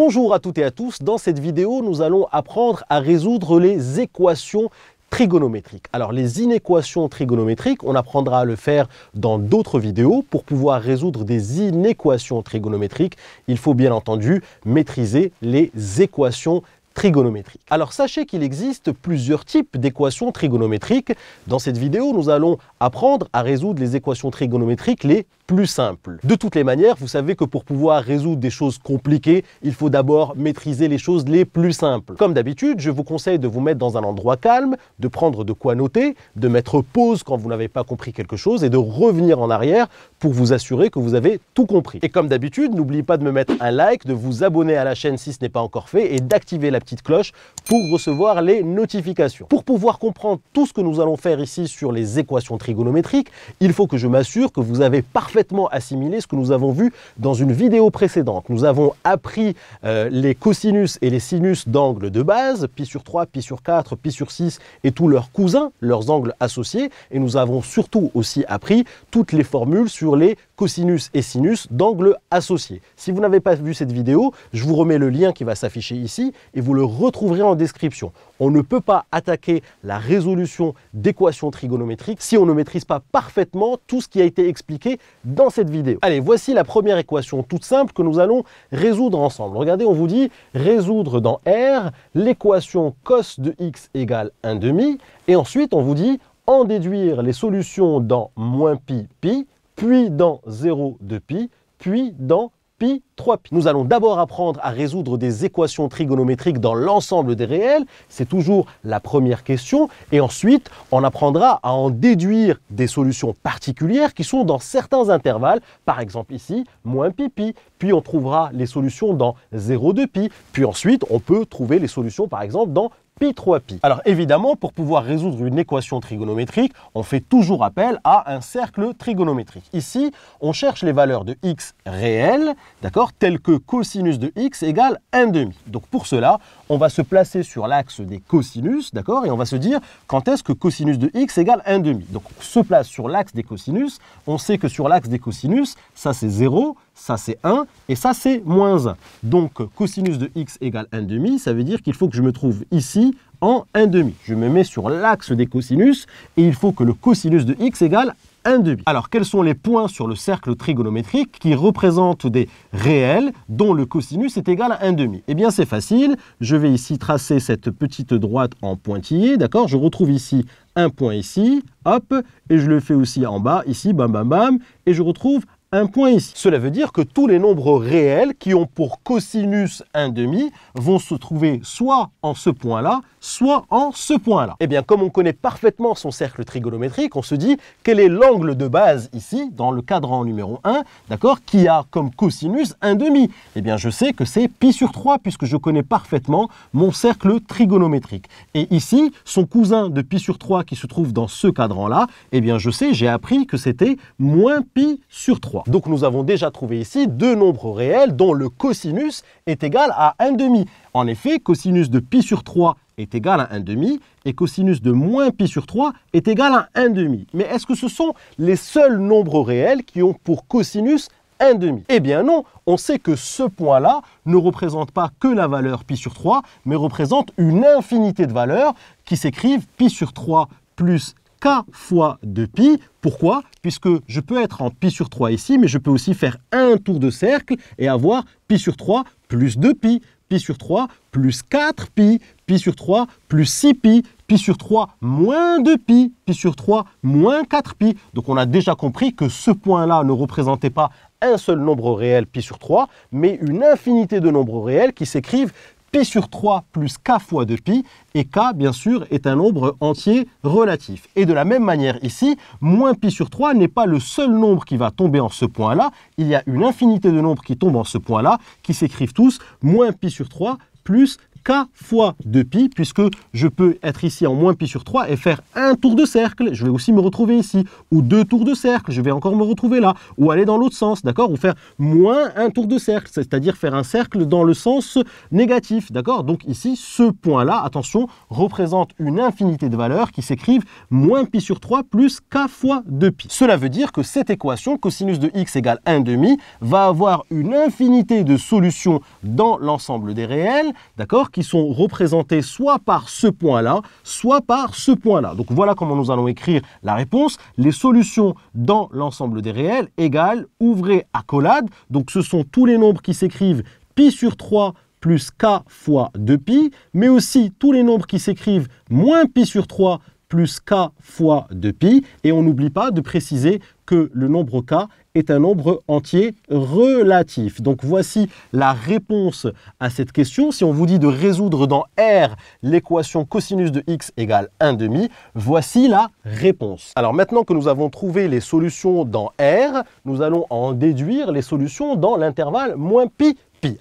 Bonjour à toutes et à tous, dans cette vidéo nous allons apprendre à résoudre les équations trigonométriques. Alors les inéquations trigonométriques, on apprendra à le faire dans d'autres vidéos. Pour pouvoir résoudre des inéquations trigonométriques, il faut bien entendu maîtriser les équations trigonométriques. Alors sachez qu'il existe plusieurs types d'équations trigonométriques. Dans cette vidéo, nous allons apprendre à résoudre les équations trigonométriques les plus simples. De toutes les manières, vous savez que pour pouvoir résoudre des choses compliquées, il faut d'abord maîtriser les choses les plus simples. Comme d'habitude, je vous conseille de vous mettre dans un endroit calme, de prendre de quoi noter, de mettre pause quand vous n'avez pas compris quelque chose et de revenir en arrière pour vous assurer que vous avez tout compris. Et comme d'habitude, n'oubliez pas de me mettre un like, de vous abonner à la chaîne si ce n'est pas encore fait et d'activer la petite cloche pour recevoir les notifications. Pour pouvoir comprendre tout ce que nous allons faire ici sur les équations trigonométriques, il faut que je m'assure que vous avez parfaitement assimilé ce que nous avons vu dans une vidéo précédente. Nous avons appris les cosinus et les sinus d'angles de base, pi sur 3, pi sur 4, pi sur 6 et tous leurs cousins, leurs angles associés. Et nous avons surtout aussi appris toutes les formules sur les cosinus et sinus d'angles associés. Si vous n'avez pas vu cette vidéo, je vous remets le lien qui va s'afficher ici et vous le retrouverez en description. On ne peut pas attaquer la résolution d'équations trigonométriques si on ne maîtrise pas parfaitement tout ce qui a été expliqué dans cette vidéo. Allez, voici la première équation toute simple que nous allons résoudre ensemble. Regardez, on vous dit résoudre dans R l'équation cos de x égale 1/2 et ensuite on vous dit en déduire les solutions dans moins pi, pi, puis dans 0 de pi, puis dans pi 3pi. Nous allons d'abord apprendre à résoudre des équations trigonométriques dans l'ensemble des réels. C'est toujours la première question. Et ensuite, on apprendra à en déduire des solutions particulières qui sont dans certains intervalles. Par exemple ici, moins pi, pi. Puis on trouvera les solutions dans 0 de pi. Puis ensuite, on peut trouver les solutions par exemple dans pi 3pi. Alors évidemment, pour pouvoir résoudre une équation trigonométrique, on fait toujours appel à un cercle trigonométrique. Ici, on cherche les valeurs de x réelles, d'accord, telles que cosinus de x égale 1/2. Donc pour cela, on va se placer sur l'axe des cosinus, d'accord, et on va se dire quand est-ce que cosinus de x égale 1/2. Donc on se place sur l'axe des cosinus, on sait que sur l'axe des cosinus, ça c'est 0, ça c'est 1 et ça c'est moins 1. Donc cosinus de x égale 1/2, ça veut dire qu'il faut que je me trouve ici en 1/2. Je me mets sur l'axe des cosinus et il faut que le cosinus de x égale 1/2. Alors, quels sont les points sur le cercle trigonométrique qui représentent des réels dont le cosinus est égal à 1/2? Eh bien, c'est facile. Je vais ici tracer cette petite droite en pointillé, d'accord? Je retrouve ici un point ici, hop, et je le fais aussi en bas, ici, bam, bam, bam, et je retrouve un point ici. Cela veut dire que tous les nombres réels qui ont pour cosinus 1/2 vont se trouver soit en ce point-là, soit en ce point-là. Eh bien, comme on connaît parfaitement son cercle trigonométrique, on se dit quel est l'angle de base ici, dans le cadran numéro 1, d'accord, qui a comme cosinus 1/2. Eh bien, je sais que c'est pi sur 3, puisque je connais parfaitement mon cercle trigonométrique. Et ici, son cousin de pi sur 3 qui se trouve dans ce cadran-là, eh bien, je sais, j'ai appris que c'était moins pi sur 3. Donc, nous avons déjà trouvé ici deux nombres réels dont le cosinus est égal à 1/2. En effet, cosinus de pi sur 3 est égal à 1/2 et cosinus de moins pi sur 3 est égal à 1/2. Mais est-ce que ce sont les seuls nombres réels qui ont pour cosinus 1/2? Eh bien non, on sait que ce point-là ne représente pas que la valeur pi sur 3, mais représente une infinité de valeurs qui s'écrivent pi sur 3 plus k fois 2pi. Pourquoi? Puisque je peux être en pi sur 3 ici, mais je peux aussi faire un tour de cercle et avoir pi sur 3 plus 2pi, pi sur 3 plus 4pi, pi sur 3 plus 6pi, pi sur 3 moins 2pi, pi sur 3 moins 4pi. Donc on a déjà compris que ce point-là ne représentait pas un seul nombre réel pi sur 3, mais une infinité de nombres réels qui s'écrivent pi sur 3 plus k fois 2pi, et k, bien sûr, est un nombre entier relatif. Et de la même manière ici, moins pi sur 3 n'est pas le seul nombre qui va tomber en ce point-là. Il y a une infinité de nombres qui tombent en ce point-là, qui s'écrivent tous moins pi sur 3 plus k fois 2pi, puisque je peux être ici en moins pi sur 3 et faire un tour de cercle. Je vais aussi me retrouver ici. Ou 2 tours de cercle, je vais encore me retrouver là. Ou aller dans l'autre sens, d'accord? Ou faire moins un tour de cercle, c'est-à-dire faire un cercle dans le sens négatif, d'accord? Donc ici, ce point-là, attention, représente une infinité de valeurs qui s'écrivent moins pi sur 3 plus k fois 2pi. Cela veut dire que cette équation, cosinus de x égale 1/2, va avoir une infinité de solutions dans l'ensemble des réels, d'accord, qui sont représentées soit par ce point-là, soit par ce point-là. Donc voilà comment nous allons écrire la réponse. Les solutions dans l'ensemble des réels égale, ouvrez accolade, donc ce sont tous les nombres qui s'écrivent pi sur 3 plus k fois 2pi, mais aussi tous les nombres qui s'écrivent moins pi sur 3 plus k fois 2pi, et on n'oublie pas de préciser que le nombre k est un nombre entier relatif. Donc voici la réponse à cette question. Si on vous dit de résoudre dans R l'équation cosinus de x égale 1/2, voici la réponse. Alors maintenant que nous avons trouvé les solutions dans R, nous allons en déduire les solutions dans l'intervalle moins pi.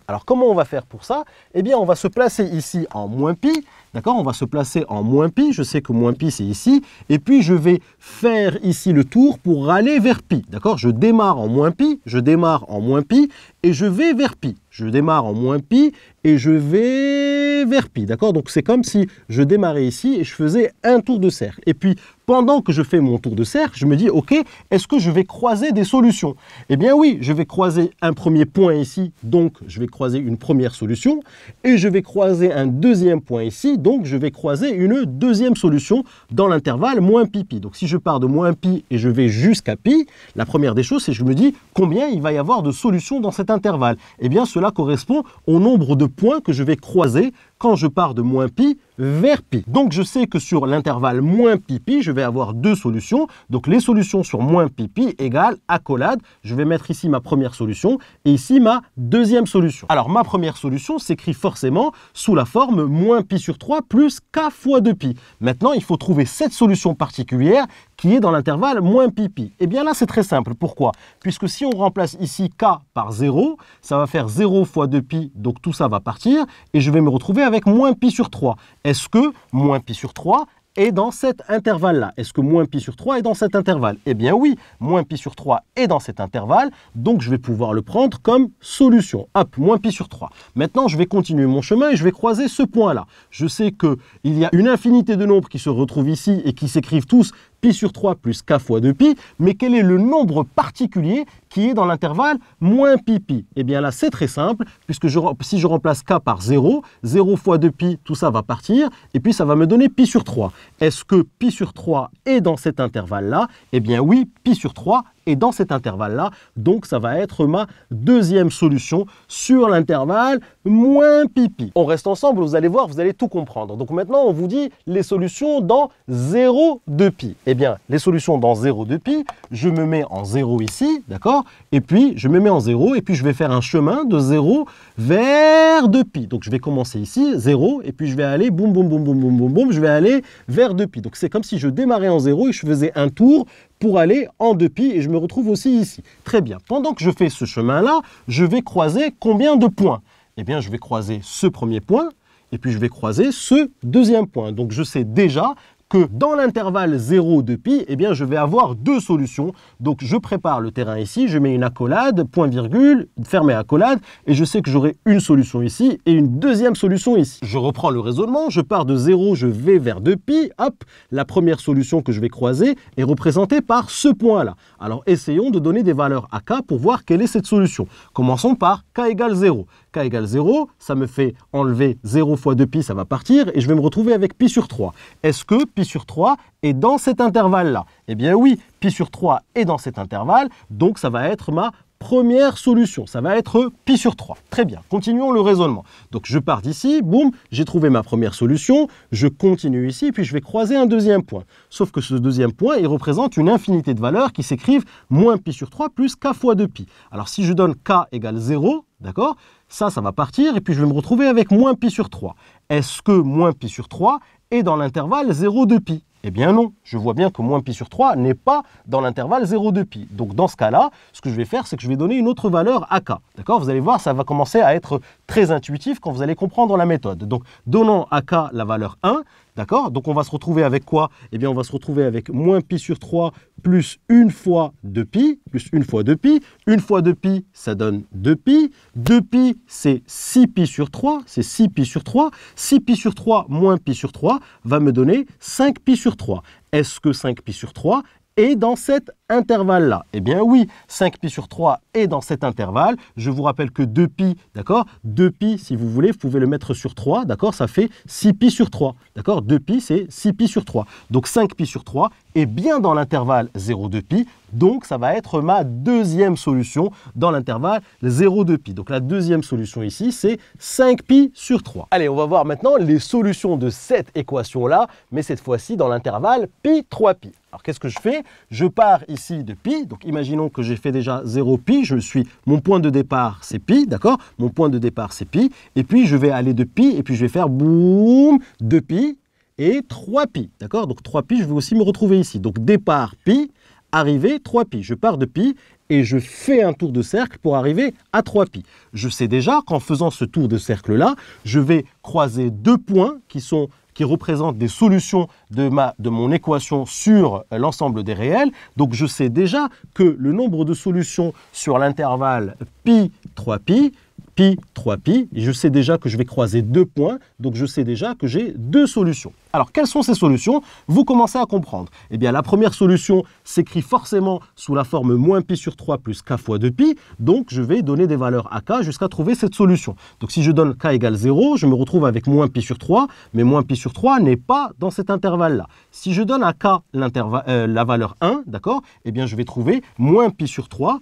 Alors comment on va faire pour ça? Eh bien on va se placer ici en moins pi, d'accord? On va se placer en moins pi, je sais que moins pi c'est ici, et puis je vais faire ici le tour pour aller vers pi, d'accord? Je démarre en moins pi, je démarre en moins pi, et je vais vers pi. Je démarre en moins pi et je vais vers pi, d'accord? Donc c'est comme si je démarrais ici et je faisais un tour de cercle. Et puis pendant que je fais mon tour de cercle, je me dis, ok, est-ce que je vais croiser des solutions? Eh bien oui, je vais croiser un premier point ici, donc je vais croiser une première solution, et je vais croiser un deuxième point ici, donc je vais croiser une deuxième solution dans l'intervalle moins pi pi. Donc si je pars de moins pi et je vais jusqu'à pi, la première des choses, c'est que je me dis combien il va y avoir de solutions dans cet intervalle. Eh bien cela correspond au nombre de points que je vais croiser quand je pars de moins pi vers pi. Donc je sais que sur l'intervalle moins pi pi, je vais avoir deux solutions. Donc les solutions sur moins pi pi égale accolade. Je vais mettre ici ma première solution et ici ma deuxième solution. Alors ma première solution s'écrit forcément sous la forme moins pi sur 3 plus k fois 2pi. Maintenant, il faut trouver cette solution particulière qui est dans l'intervalle moins pi pi. Et bien là, c'est très simple. Pourquoi? Puisque si on remplace ici k par 0, ça va faire 0 fois 2pi, donc tout ça va partir, et je vais me retrouver avec moins pi sur 3. Est-ce que moins pi sur 3 est dans cet intervalle-là? Est-ce que moins pi sur 3 est dans cet intervalle? Eh bien oui, moins pi sur 3 est dans cet intervalle, donc je vais pouvoir le prendre comme solution. Hop, moins pi sur 3. Maintenant, je vais continuer mon chemin et je vais croiser ce point-là. Je sais qu'il y a une infinité de nombres qui se retrouvent ici et qui s'écrivent tous pi sur 3 plus k fois 2pi, mais quel est le nombre particulier qui est dans l'intervalle moins pi pi? Eh bien là, c'est très simple, puisque si je remplace k par 0, 0 fois 2pi, tout ça va partir, et puis ça va me donner pi sur 3. Est-ce que pi sur 3 est dans cet intervalle-là? Eh bien oui, pi sur 3 est dans cet intervalle-là, donc ça va être ma deuxième solution sur l'intervalle moins pi pi. On reste ensemble, vous allez voir, vous allez tout comprendre. Donc maintenant, on vous dit les solutions dans 0, 2pi. Eh bien, les solutions dans 0, 2pi, je me mets en 0 ici, d'accord? Et puis, je me mets en 0, et puis je vais faire un chemin de 0 vers 2pi. Donc, je vais commencer ici, 0, et puis je vais aller, boum, boum, boum, boum, boum, boum, boum, je vais aller vers 2pi. Donc, c'est comme si je démarrais en 0 et je faisais un tour pour aller en 2pi, et je me retrouve aussi ici. Très bien. Pendant que je fais ce chemin-là, je vais croiser combien de points? Eh bien, je vais croiser ce premier point, et puis je vais croiser ce deuxième point. Donc, je sais déjà que dans l'intervalle 0, 2pi, eh bien, je vais avoir deux solutions. Donc, je prépare le terrain ici, je mets une accolade, point virgule, fermé accolade, et je sais que j'aurai une solution ici et une deuxième solution ici. Je reprends le raisonnement, je pars de 0, je vais vers 2pi, hop, la première solution que je vais croiser est représentée par ce point-là. Alors, essayons de donner des valeurs à k pour voir quelle est cette solution. Commençons par k égale 0. K égale 0, ça me fait enlever 0 fois 2pi, ça va partir, et je vais me retrouver avec pi sur 3. Est-ce que pi sur 3 est dans cet intervalle-là? Eh bien oui, pi sur 3 est dans cet intervalle, donc ça va être ma première solution, ça va être pi sur 3. Très bien, continuons le raisonnement. Donc je pars d'ici, boum, j'ai trouvé ma première solution, je continue ici, puis je vais croiser un deuxième point. Sauf que ce deuxième point, il représente une infinité de valeurs qui s'écrivent moins pi sur 3 plus k fois 2pi. Alors si je donne k égale 0, d'accord, ça va partir, et puis je vais me retrouver avec moins pi sur 3. Est-ce que moins pi sur 3 est dans l'intervalle 0, 2pi? Eh bien non, je vois bien que moins pi sur 3 n'est pas dans l'intervalle 0,2 pi. Donc dans ce cas-là, ce que je vais faire, c'est que je vais donner une autre valeur à k. D'accord? Vous allez voir, ça va commencer à être très intuitif quand vous allez comprendre la méthode. Donc donnant à k la valeur 1, d'accord? Donc on va se retrouver avec quoi? Eh bien on va se retrouver avec moins pi sur 3 plus 1 fois 2pi, plus 1 fois 2pi. 1 fois 2pi, ça donne 2pi. 2pi, c'est 6pi sur 3, c'est 6pi sur 3. 6pi sur 3 moins pi sur 3 va me donner 5pi sur 3. Est-ce que 5pi sur 3 est dans cet intervalle-là? Eh bien oui, 5pi sur 3 est dans cet intervalle. Je vous rappelle que 2pi, d'accord? 2pi, si vous voulez, vous pouvez le mettre sur 3, d'accord? Ça fait 6pi sur 3, d'accord? 2pi, c'est 6pi sur 3. Donc 5pi sur 3 est bien dans l'intervalle 0,2pi. Donc ça va être ma deuxième solution dans l'intervalle 0,2pi. Donc la deuxième solution ici, c'est 5pi sur 3. Allez, on va voir maintenant les solutions de cette équation-là, mais cette fois-ci dans l'intervalle pi 3pi. Alors qu'est-ce que je fais? Je pars ici de pi, donc imaginons que j'ai fait déjà 0pi, mon point de départ c'est pi, d'accord? Mon point de départ c'est pi, et puis je vais aller de pi, et puis je vais faire boum, 2pi et 3pi, d'accord? Donc 3pi, je vais aussi me retrouver ici. Donc départ pi, arrivée 3pi. Je pars de pi et je fais un tour de cercle pour arriver à 3pi. Je sais déjà qu'en faisant ce tour de cercle-là, je vais croiser deux points qui représentent des solutions de mon équation sur l'ensemble des réels. Donc je sais déjà que le nombre de solutions sur l'intervalle pi 3pi, pi 3pi, et je sais déjà que je vais croiser deux points, donc je sais déjà que j'ai deux solutions. Alors, quelles sont ces solutions? Vous commencez à comprendre. Eh bien, la première solution s'écrit forcément sous la forme moins pi sur 3 plus k fois 2pi. Donc, je vais donner des valeurs à k jusqu'à trouver cette solution. Donc, si je donne k égale 0, je me retrouve avec moins pi sur 3, mais moins pi sur 3 n'est pas dans cet intervalle-là. Si je donne à k la valeur 1, d'accord, eh bien, je vais trouver moins pi sur 3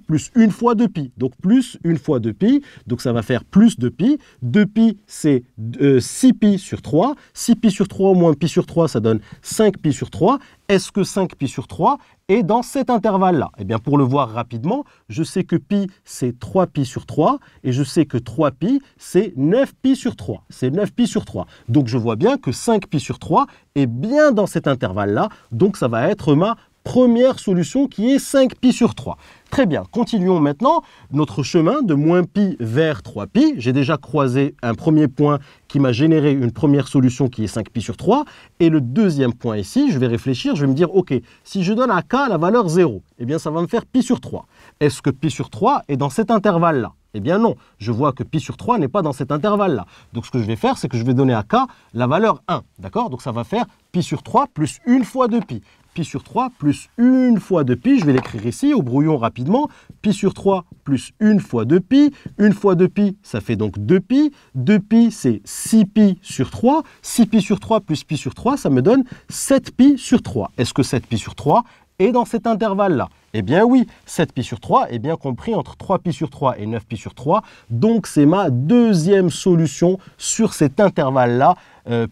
plus 1 fois 2pi. Donc, plus 1 fois 2pi, donc ça va faire plus 2pi. 2pi, c'est 6pi sur 3. 6pi sur 3 moins pi sur 3, ça donne 5pi sur 3. Est-ce que 5pi sur 3 est dans cet intervalle-là? Eh bien, pour le voir rapidement, je sais que pi, c'est 3pi sur 3, et je sais que 3pi, c'est 9pi sur 3. C'est 9pi sur 3. Donc, je vois bien que 5pi sur 3 est bien dans cet intervalle-là. Donc, ça va être ma première solution qui est 5pi sur 3. Très bien, continuons maintenant notre chemin de moins pi vers 3pi. J'ai déjà croisé un premier point qui m'a généré une première solution qui est 5pi sur 3. Et le deuxième point ici, je vais réfléchir, je vais me dire, ok, si je donne à k la valeur 0, eh bien ça va me faire pi sur 3. Est-ce que pi sur 3 est dans cet intervalle-là? Eh bien non, je vois que pi sur 3 n'est pas dans cet intervalle-là. Donc ce que je vais faire, c'est que je vais donner à k la valeur 1. D'accord? Donc ça va faire pi sur 3 plus 1 fois 2pi. Pi sur 3 plus 1 fois 2pi, je vais l'écrire ici au brouillon rapidement. Pi sur 3 plus 1 fois 2pi. 1 fois 2pi, ça fait donc 2pi. 2pi, c'est 6pi sur 3. 6pi sur 3 plus pi sur 3, ça me donne 7pi sur 3. Est-ce que 7pi sur 3 est dans cet intervalle-là? Eh bien oui, 7pi sur 3 est bien compris entre 3pi sur 3 et 9pi sur 3. Donc c'est ma deuxième solution sur cet intervalle-là,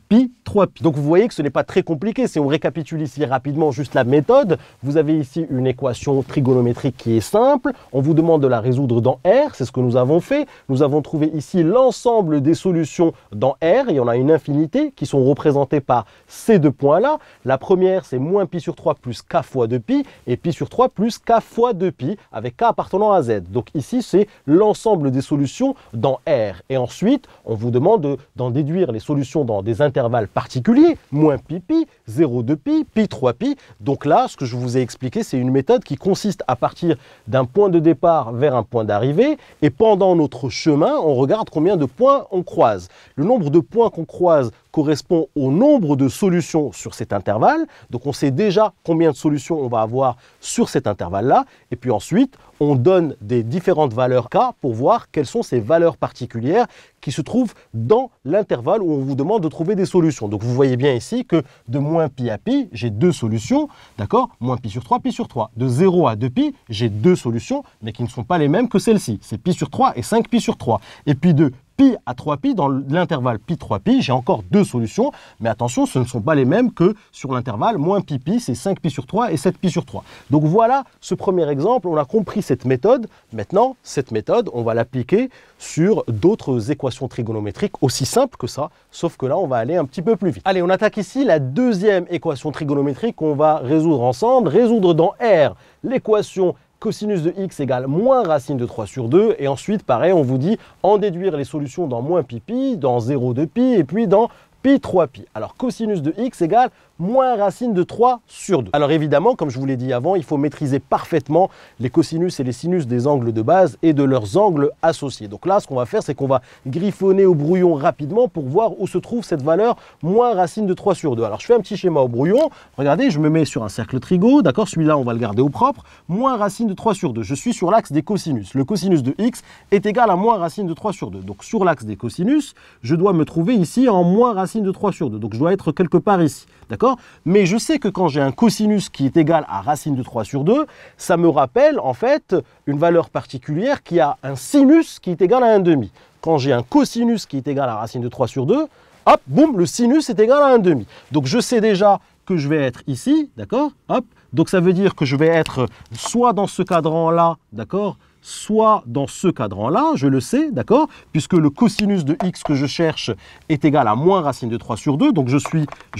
pi 3pi. Donc vous voyez que ce n'est pas très compliqué. Si on récapitule ici rapidement juste la méthode, vous avez ici une équation trigonométrique qui est simple. On vous demande de la résoudre dans R, c'est ce que nous avons fait. Nous avons trouvé ici l'ensemble des solutions dans R. Il y en a une infinité qui sont représentées par ces deux points-là. La première, c'est moins pi sur 3 plus k fois 2pi et pi sur 3 plus k fois 2pi avec k appartenant à z. Donc ici, c'est l'ensemble des solutions dans R. Et ensuite, on vous demande d'en déduire les solutions dans des intervalles particuliers, moins pi pi, 0,2pi, pi 3pi. Donc là, ce que je vous ai expliqué, c'est une méthode qui consiste à partir d'un point de départ vers un point d'arrivée. Et pendant notre chemin, on regarde combien de points on croise. Le nombre de points qu'on croise correspond au nombre de solutions sur cet intervalle. Donc on sait déjà combien de solutions on va avoir sur cet intervalle-là. Et puis ensuite, on donne des différentes valeurs k pour voir quelles sont ces valeurs particulières qui se trouvent dans l'intervalle où on vous demande de trouver des solutions. Donc vous voyez bien ici que de moins pi à pi, j'ai deux solutions, d'accord? Moins pi sur 3, pi sur 3. De 0 à 2pi, j'ai deux solutions, mais qui ne sont pas les mêmes que celles-ci. C'est pi sur 3 et 5pi sur 3. Et puis de pi à 3pi, dans l'intervalle pi 3pi, j'ai encore deux solutions, mais attention, ce ne sont pas les mêmes que sur l'intervalle moins pi pi, c'est 5pi sur 3 et 7pi sur 3. Donc voilà ce premier exemple, on a compris cette méthode. Maintenant, cette méthode, on va l'appliquer sur d'autres équations trigonométriques aussi simples que ça, sauf que là, on va aller un petit peu plus vite. Allez, on attaque ici la deuxième équation trigonométrique qu'on va résoudre ensemble. Résoudre dans R l'équation cosinus de x égale moins racine de 3 sur 2. Et ensuite, pareil, on vous dit en déduire les solutions dans moins pi pi, dans 0 de pi et puis dans pi 3pi. Alors, cosinus de x égale moins racine de 3 sur 2. Alors évidemment, comme je vous l'ai dit avant, il faut maîtriser parfaitement les cosinus et les sinus des angles de base et de leurs angles associés. Donc là, ce qu'on va faire, c'est qu'on va griffonner au brouillon rapidement pour voir où se trouve cette valeur moins racine de 3 sur 2. Alors je fais un petit schéma au brouillon. Regardez, je me mets sur un cercle trigo, d'accord? Celui-là, on va le garder au propre. Moins racine de 3 sur 2. Je suis sur l'axe des cosinus. Le cosinus de x est égal à moins racine de 3 sur 2. Donc sur l'axe des cosinus, je dois me trouver ici en moins racine de 3 sur 2. Donc je dois être quelque part ici, d'accord? Mais je sais que quand j'ai un cosinus qui est égal à racine de 3 sur 2, ça me rappelle en fait une valeur particulière qui a un sinus qui est égal à 1,5. Quand j'ai un cosinus qui est égal à racine de 3 sur 2, hop, boum, le sinus est égal à 1,5. Donc je sais déjà que je vais être ici, d'accord? Hop, donc ça veut dire que je vais être soit dans ce cadran-là, d'accord? Soit dans ce cadran-là, je le sais, d'accord? Puisque le cosinus de x que je cherche est égal à moins racine de 3 sur 2, donc je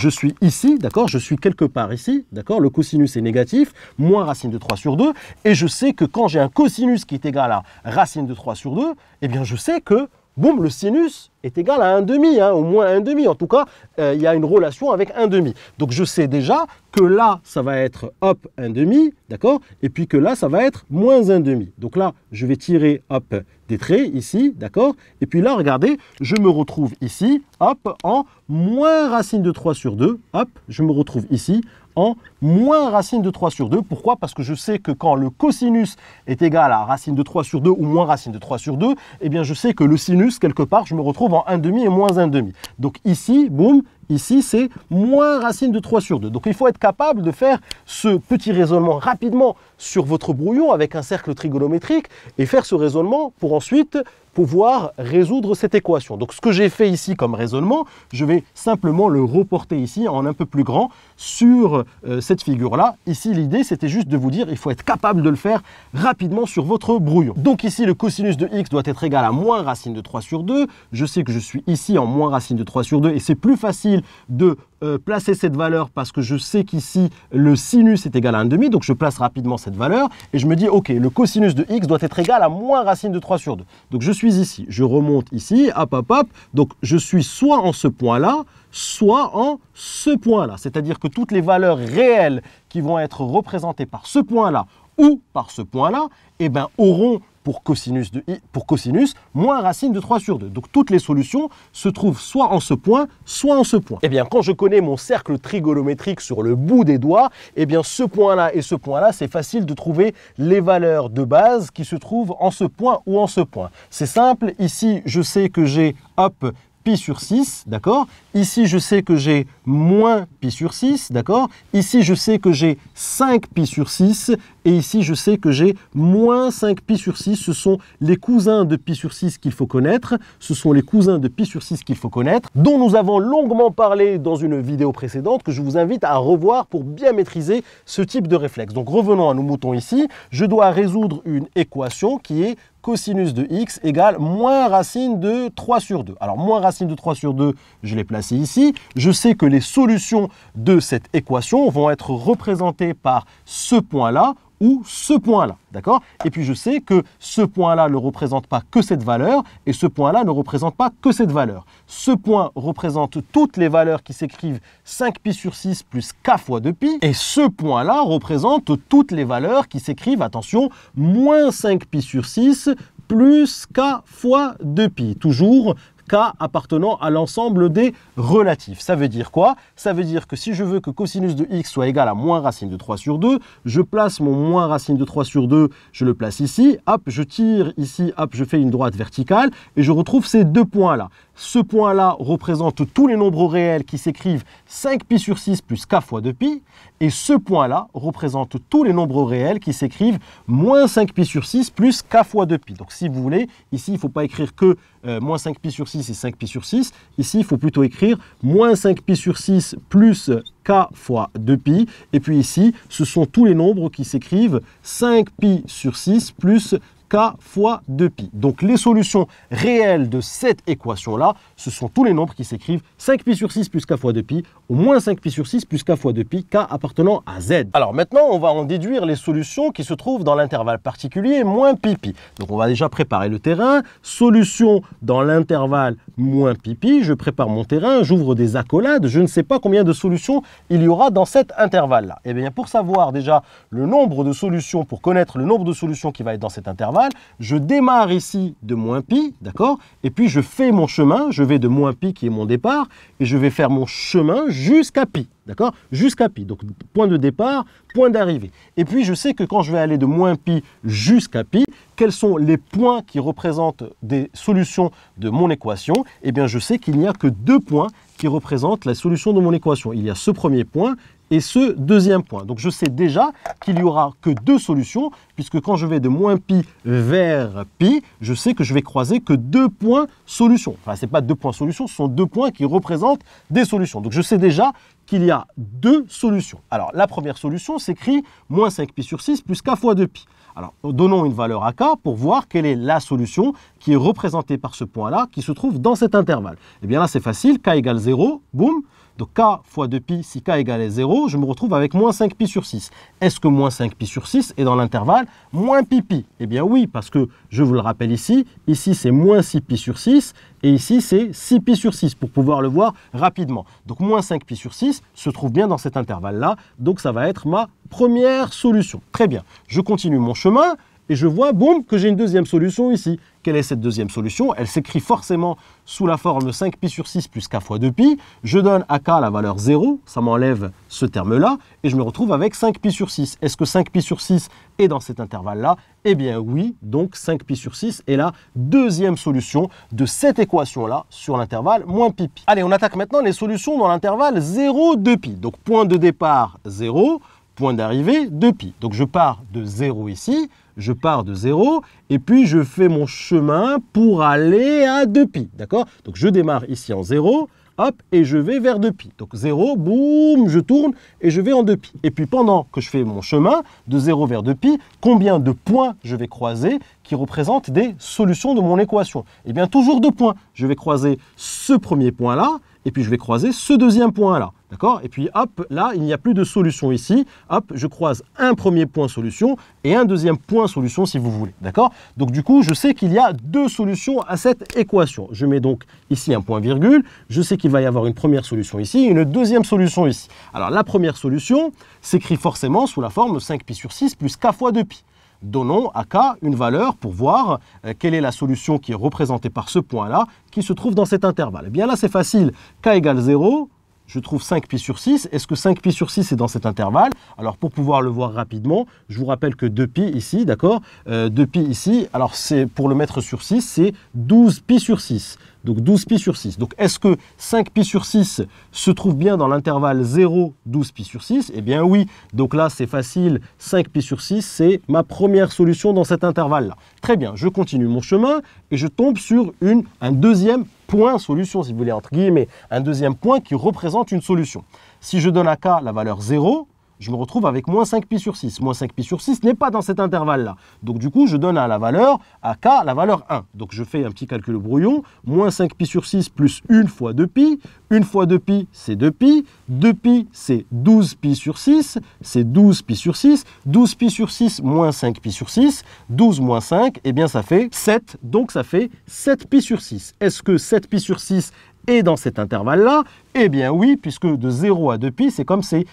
suis ici, d'accord? Je suis quelque part ici, d'accord? Le cosinus est négatif, moins racine de 3 sur 2, et je sais que quand j'ai un cosinus qui est égal à racine de 3 sur 2, eh bien je sais que, boum, le sinus est égal à 1,5, hein, au moins 1,5. En tout cas, il y a une relation avec 1,5. Donc, je sais déjà que là, ça va être, hop, 1,5, d'accord? Et puis que là, ça va être moins 1,5. Donc là, je vais tirer, hop, des traits ici, d'accord? Et puis là, regardez, je me retrouve ici, hop, en moins racine de 3 sur 2. Hop, je me retrouve ici en moins racine de 3 sur 2. Pourquoi? Parce que je sais que quand le cosinus est égal à racine de 3 sur 2 ou moins racine de 3 sur 2, eh bien je sais que le sinus, quelque part, je me retrouve en 1,5 et moins 1,5. Donc ici, boum, ici c'est moins racine de 3 sur 2. Donc il faut être capable de faire ce petit raisonnement rapidement sur votre brouillon avec un cercle trigonométrique et faire ce raisonnement pour ensuite pouvoir résoudre cette équation. Donc ce que j'ai fait ici comme raisonnement, je vais simplement le reporter ici en un peu plus grand sur cette figure-là. Ici, l'idée, c'était juste de vous dire il faut être capable de le faire rapidement sur votre brouillon. Donc ici, le cosinus de x doit être égal à moins racine de 3 sur 2. Je sais que je suis ici en moins racine de 3 sur 2 et c'est plus facile de placer cette valeur parce que je sais qu'ici, le sinus est égal à 1,5. Donc je place rapidement cette valeur et je me dis, ok, le cosinus de x doit être égal à moins racine de 3 sur 2. Donc je suis ici, je remonte ici, hop, hop, hop. Donc je suis soit en ce point-là, soit en ce point-là. C'est-à-dire que toutes les valeurs réelles qui vont être représentées par ce point-là ou par ce point-là, eh ben, auront pour cosinus moins racine de 3 sur 2. Donc toutes les solutions se trouvent soit en ce point, soit en ce point. Eh bien, quand je connais mon cercle trigonométrique sur le bout des doigts, eh bien ce point-là et ce point-là, c'est facile de trouver les valeurs de base qui se trouvent en ce point ou en ce point. C'est simple, ici je sais que j'ai, hop, pi sur 6, d'accord? Ici, je sais que j'ai moins pi sur 6, d'accord? Ici, je sais que j'ai 5 pi sur 6 et ici, je sais que j'ai moins 5 pi sur 6. Ce sont les cousins de pi sur 6 qu'il faut connaître. Ce sont les cousins de pi sur 6 qu'il faut connaître, dont nous avons longuement parlé dans une vidéo précédente que je vous invite à revoir pour bien maîtriser ce type de réflexe. Donc, revenons à nos moutons ici. Je dois résoudre une équation qui est cosinus de x égale moins racine de 3 sur 2. Alors, moins racine de 3 sur 2, je l'ai placé ici. Je sais que les solutions de cette équation vont être représentées par ce point-là ou ce point-là, d'accord? Et puis je sais que ce point-là ne représente pas que cette valeur et ce point-là ne représente pas que cette valeur. Ce point représente toutes les valeurs qui s'écrivent 5pi sur 6 plus k fois 2pi et ce point-là représente toutes les valeurs qui s'écrivent, attention, moins 5pi sur 6 plus k fois 2pi, toujours k appartenant à l'ensemble des relatifs. Ça veut dire quoi? Ça veut dire que si je veux que cosinus de x soit égal à moins racine de 3 sur 2, je place mon moins racine de 3 sur 2, je le place ici, hop, je tire ici, hop, je fais une droite verticale et je retrouve ces deux points-là. ce point-là représente tous les nombres réels qui s'écrivent 5pi sur 6 plus k fois 2pi, et ce point-là représente tous les nombres réels qui s'écrivent moins 5pi sur 6 plus k fois 2pi. Donc si vous voulez, ici il ne faut pas écrire que moins 5pi sur 6 et 5pi sur 6, ici il faut plutôt écrire moins 5pi sur 6 plus k fois 2pi, et puis ici ce sont tous les nombres qui s'écrivent 5pi sur 6 plus k fois 2pi. Donc les solutions réelles de cette équation-là, ce sont tous les nombres qui s'écrivent 5pi sur 6 plus k fois 2pi, au moins 5pi sur 6 plus k fois 2pi, k appartenant à z. Alors maintenant, on va en déduire les solutions qui se trouvent dans l'intervalle particulier moins pi. Donc on va déjà préparer le terrain. Solution dans l'intervalle moins pi. Je prépare mon terrain, j'ouvre des accolades. Je ne sais pas combien de solutions il y aura dans cet intervalle-là. Et bien pour savoir déjà le nombre de solutions, pour connaître le nombre de solutions qui va être dans cet intervalle, je démarre ici de moins pi, d'accord? Et puis je fais mon chemin, je vais de moins pi qui est mon départ, et je vais faire mon chemin jusqu'à pi, d'accord? Jusqu'à pi, donc point de départ, point d'arrivée. Et puis je sais que quand je vais aller de moins pi jusqu'à pi, quels sont les points qui représentent des solutions de mon équation? Eh bien je sais qu'il n'y a que 2 points qui représentent la solution de mon équation. Il y a ce premier point et ce deuxième point. Donc je sais déjà qu'il n'y aura que 2 solutions, puisque quand je vais de moins pi vers pi, je sais que je vais croiser que 2 points solutions. Enfin, ce n'est pas 2 points solutions, ce sont 2 points qui représentent des solutions. Donc je sais déjà qu'il y a 2 solutions. Alors la première solution s'écrit moins 5pi sur 6 plus k fois 2pi. Alors donnons une valeur à k pour voir quelle est la solution qui est représentée par ce point-là, qui se trouve dans cet intervalle. Et bien là c'est facile, k égale 0, boum. Donc k fois 2pi, si k égale 0, je me retrouve avec moins 5pi sur 6. Est-ce que moins 5pi sur 6 est dans l'intervalle moins pi? Eh bien oui, parce que je vous le rappelle ici c'est moins 6pi sur 6, et ici c'est 6pi sur 6, pour pouvoir le voir rapidement. Donc moins 5pi sur 6 se trouve bien dans cet intervalle-là, donc ça va être ma première solution. Très bien, je continue mon chemin, et je vois, boum, que j'ai une deuxième solution ici. Quelle est cette deuxième solution? Elle s'écrit forcément sous la forme 5pi sur 6 plus k fois 2pi. Je donne à k la valeur 0, ça m'enlève ce terme-là, et je me retrouve avec 5pi sur 6. Est-ce que 5pi sur 6 est dans cet intervalle-là? Eh bien oui, donc 5pi sur 6 est la deuxième solution de cette équation-là sur l'intervalle moins pi. Allez, on attaque maintenant les solutions dans l'intervalle 0, 2pi. Donc point de départ 0, point d'arrivée 2pi. Donc je pars de 0 ici, je pars de 0 et puis je fais mon chemin pour aller à 2pi, d'accord? Donc je démarre ici en 0, hop, et je vais vers 2pi. Donc 0, boum, je tourne et je vais en 2pi. Et puis pendant que je fais mon chemin de 0 vers 2pi, combien de points je vais croiser qui représentent des solutions de mon équation? Eh bien toujours 2 points. Je vais croiser ce premier point-là, et puis je vais croiser ce deuxième point-là. D'accord? Et puis hop, là, il n'y a plus de solution ici. Hop, je croise un premier point solution et un deuxième point solution si vous voulez. D'accord? Donc du coup, je sais qu'il y a 2 solutions à cette équation. Je mets donc ici un point virgule. Je sais qu'il va y avoir une première solution ici et une deuxième solution ici. Alors la première solution s'écrit forcément sous la forme 5pi sur 6 plus k fois 2pi. Donnons à k une valeur pour voir quelle est la solution qui est représentée par ce point-là qui se trouve dans cet intervalle. Eh bien là, c'est facile. K égale 0. Je trouve 5pi sur 6. Est-ce que 5pi sur 6 est dans cet intervalle? Alors, pour pouvoir le voir rapidement, je vous rappelle que 2pi ici, d'accord? 2pi ici, alors c'est pour le mettre sur 6, c'est 12pi sur 6. Donc 12pi sur 6. Donc est-ce que 5pi sur 6 se trouve bien dans l'intervalle 0, 12pi sur 6? Eh bien oui. Donc là, c'est facile. 5pi sur 6, c'est ma première solution dans cet intervalle-là. Très bien, je continue mon chemin et je tombe sur un deuxième point solution, si vous voulez, entre guillemets. Un deuxième point qui représente une solution. Si je donne à k la valeur 0, je me retrouve avec moins 5pi sur 6. Moins 5pi sur 6 n'est pas dans cet intervalle-là. Donc du coup, je donne à k la valeur 1. Donc je fais un petit calcul brouillon. Moins 5pi sur 6 plus 1 fois 2pi. 1 fois 2pi, c'est 2pi. 2pi, c'est 12pi sur 6. C'est 12pi sur 6. 12pi sur 6 moins 5pi sur 6. 12 moins 5, eh bien ça fait 7. Donc ça fait 7pi sur 6. Est-ce que 7pi sur 6 est dans cet intervalle-là? Eh bien oui, puisque de 0 à 2pi, c'est comme si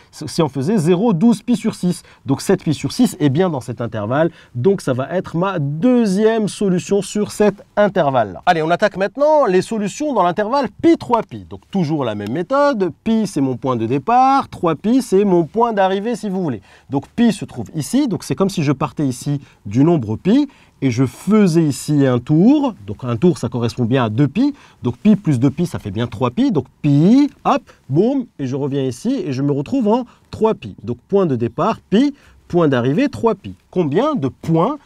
on faisait 0, 12pi sur 6. Donc 7pi sur 6 est bien dans cet intervalle. Donc ça va être ma deuxième solution sur cet intervalle-là. Allez, on attaque maintenant les solutions dans l'intervalle pi 3pi. Donc toujours la même méthode. Pi, c'est mon point de départ. 3pi, c'est mon point d'arrivée si vous voulez. Donc pi se trouve ici. Donc c'est comme si je partais ici du nombre pi. et je faisais ici un tour. Donc un tour, ça correspond bien à 2pi. Donc pi plus 2pi, ça fait bien 3pi. Donc pi, hop, boum, et je reviens ici et je me retrouve en 3pi. Donc point de départ, pi, point d'arrivée, 3pi. Combien de points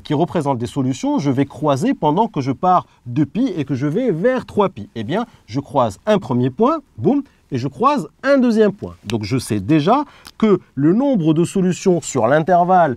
qui représentent des solutions je vais croiser pendant que je pars de pi et que je vais vers 3pi? Eh bien, je croise un premier point, boum, et je croise un deuxième point. Donc je sais déjà que le nombre de solutions sur l'intervalle